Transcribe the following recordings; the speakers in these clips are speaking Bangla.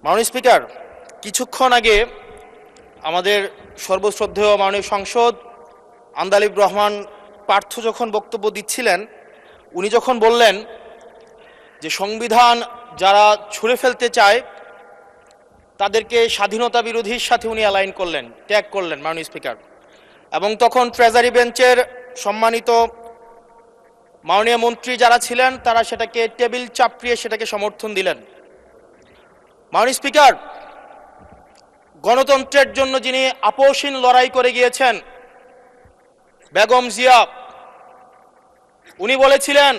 মাননীয় স্পিকার, কিছুক্ষণ আগে আমাদের সর্বশ্রদ্ধেয় মাননীয় সংসদ আন্দালিব রহমান পার্থ যখন বক্তব্য দিচ্ছিলেন, উনি যখন বললেন যে সংবিধান যারা ছুঁড়ে ফেলতে চায় তাদেরকে স্বাধীনতা বিরোধীর সাথে উনি অ্যালাইন করলেন, ট্যাগ করলেন মাননীয় স্পিকার। এবং তখন ট্রেজারি বেঞ্চের সম্মানিত মাননীয় মন্ত্রী যারা ছিলেন তারা সেটাকে টেবিল চাপড়িয়ে সেটাকে সমর্থন দিলেন। মাননীয় স্পিকার, গণতন্ত্রের জন্য যিনি আপোষহীন লড়াই করে গিয়েছেন বেগম জিয়া, উনি বলেছিলেন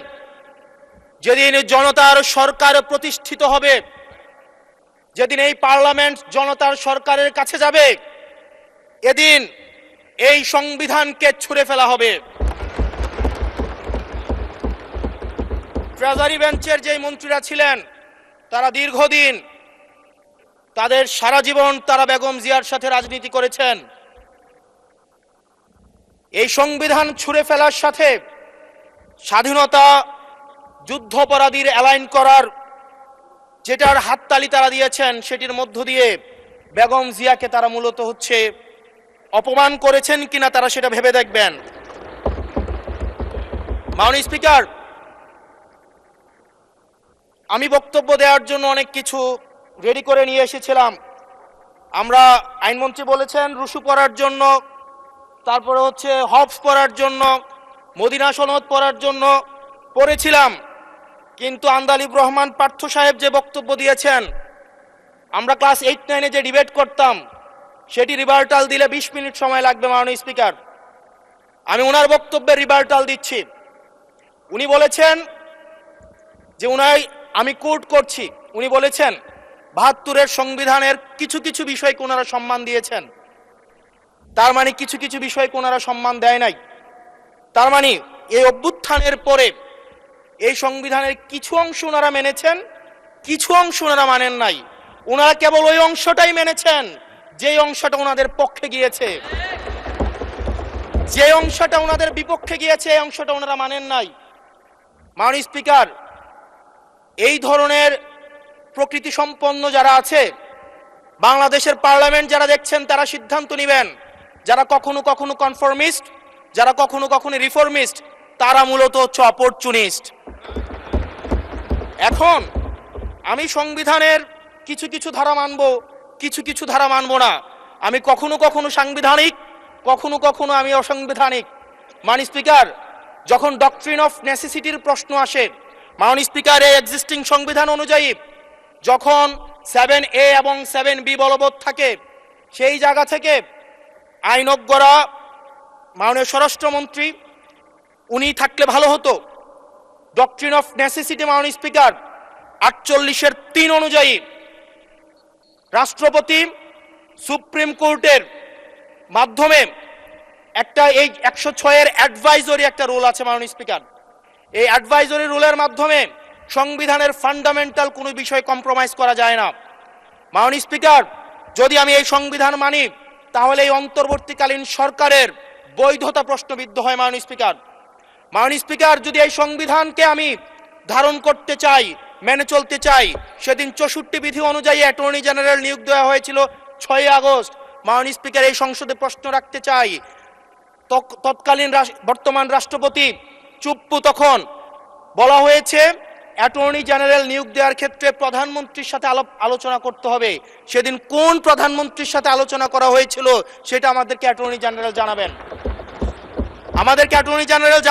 যেদিন জনতার সরকার প্রতিষ্ঠিত হবে, যেদিন এই পার্লামেন্ট জনতার সরকারের কাছে যাবে, এদিন এই সংবিধানকে ছুঁড়ে ফেলা হবে। ট্রেজারি বেঞ্চের যে মন্ত্রীরা ছিলেন তারা দীর্ঘদিন, তাদের সারা জীবন তারা বেগম জিয়ার সাথে রাজনীতি করেছেন। এই সংবিধান ছুঁড়ে ফেলার সাথে স্বাধীনতা যুদ্ধাপরাধীর অ্যালাইন করার যেটার হাততালি তারা দিয়েছেন, সেটির মধ্য দিয়ে বেগম জিয়াকে তারা মূলত অপমান করেছেন কিনা তারা সেটা ভেবে দেখবেন। মাননীয় স্পিকার, আমি বক্তব্য দেওয়ার জন্য অনেক কিছু রেডি করে নিয়ে এসেছিলাম। আমরা আইনমন্ত্রী বলেছেন রুশু পড়ার জন্য, তারপরে হবস পড়ার জন্য, মদিনা সনদ পড়ার জন্য পড়েছিলাম, কিন্তু আন্দালিব রহমান পার্থ সাহেব যে বক্তব্য দিয়েছেন, আমরা ক্লাস 8-9-এ যে ডিবেট করতাম সেটি রিভার্টাল দিলে 20 মিনিট সময় লাগবে। মাননীয় স্পিকার, আমি ওনার বক্তব্যের রিভার্টাল দিচ্ছি। উনি বলেছেন যে আমি কোট করছি, উনি বলেছেন ৭২-এর সংবিধানের কিছু কিছু বিষয়কে ওনারা সম্মান দিয়েছেন। তার মানে কিছু কিছু বিষয়কে ওনারা সম্মান দেয় নাই। তার মানে এই অভ্যুত্থানের পরে এই সংবিধানের কিছু অংশ ওনারা মেনেছেন, কিছু অংশ ওনারা মানেন নাই। ওনারা কেবল ওই অংশটাই মেনেছেন যে অংশটা ওনাদের পক্ষে গিয়েছে, যে অংশটা ওনাদের বিপক্ষে গিয়েছে এই অংশটা ওনারা মানেন নাই। মাননীয় স্পিকার, এই ধরনের প্রকৃতি সম্পন্ন যারা আছে বাংলাদেশের পার্লামেন্ট যারা দেখছেন তারা সিদ্ধান্ত নেবেন, যারা কখনো কখনো কনফরমিস্ট, যারা কখনো কখনো রিফর্মিস্ট, তারা মূলত অপরচুনিস্ট। এখন আমি সংবিধানের কিছু কিছু ধারা মানব, কিছু কিছু ধারা মানব না। আমি কখনো কখনো সাংবিধানিক, কখনো কখনো আমি অসাংবিধানিক। মাননীয় স্পিকার, যখন ডক্ট্রিন অফ নেসেসিটির প্রশ্ন আসে, মাননীয় স্পিকার, এই এক্সিস্টিং সংবিধান অনুযায়ী যখন 7A এবং 7B বলবৎ থাকে, সেই জায়গা থেকে আইনজ্ঞরা, মাননীয় স্বরাষ্ট্রমন্ত্রী উনি থাকলে ভালো হতো। ডক্ট্রিন অফ নেসেসিটি মাননীয় স্পিকার 48-এর 3 অনুযায়ী রাষ্ট্রপতি সুপ্রিম কোর্টের মাধ্যমে একটা এই 106-এর অ্যাডভাইজরি একটা রুল আছে মাননীয় স্পিকার। এই অ্যাডভাইজরি রুলের মাধ্যমে সংবিধানের ফান্ডামেন্টাল কোনো বিষয় কম্প্রোমাইজ করা যায় না। মাননীয় স্পিকার, যদি আমি এই সংবিধান মানি তাহলে এই অন্তর্বর্তীকালীন সরকারের বৈধতা প্রশ্নবিদ্ধ হয়। মাননীয় স্পিকার, মাননীয় স্পিকার, যদি এই সংবিধানকে আমি ধারণ করতে চাই, মেনে চলতে চাই, সেদিন 64 বিধি অনুযায়ী অ্যাটর্নি জেনারেল নিয়োগ দেওয়া হয়েছিল 6 আগস্ট। মাননীয় স্পিকার, এই সংসদে প্রশ্ন রাখতে চাই, তৎকালীন বর্তমান রাষ্ট্রপতি চুপ্পু, তখন বলা হয়েছে অ্যাটর্নি জেনারেল নিয়োগ দেওয়ার ক্ষেত্রে প্রধানমন্ত্রীর সাথে আলোচনা করতে হবে। সেদিন কোন প্রধানমন্ত্রীর সাথে আলোচনা করা হয়েছিল সেটা আমাদেরকে অ্যাটর্নি জেনারেল জানাবেন, আমাদেরকে অ্যাটর্নি জেনারেল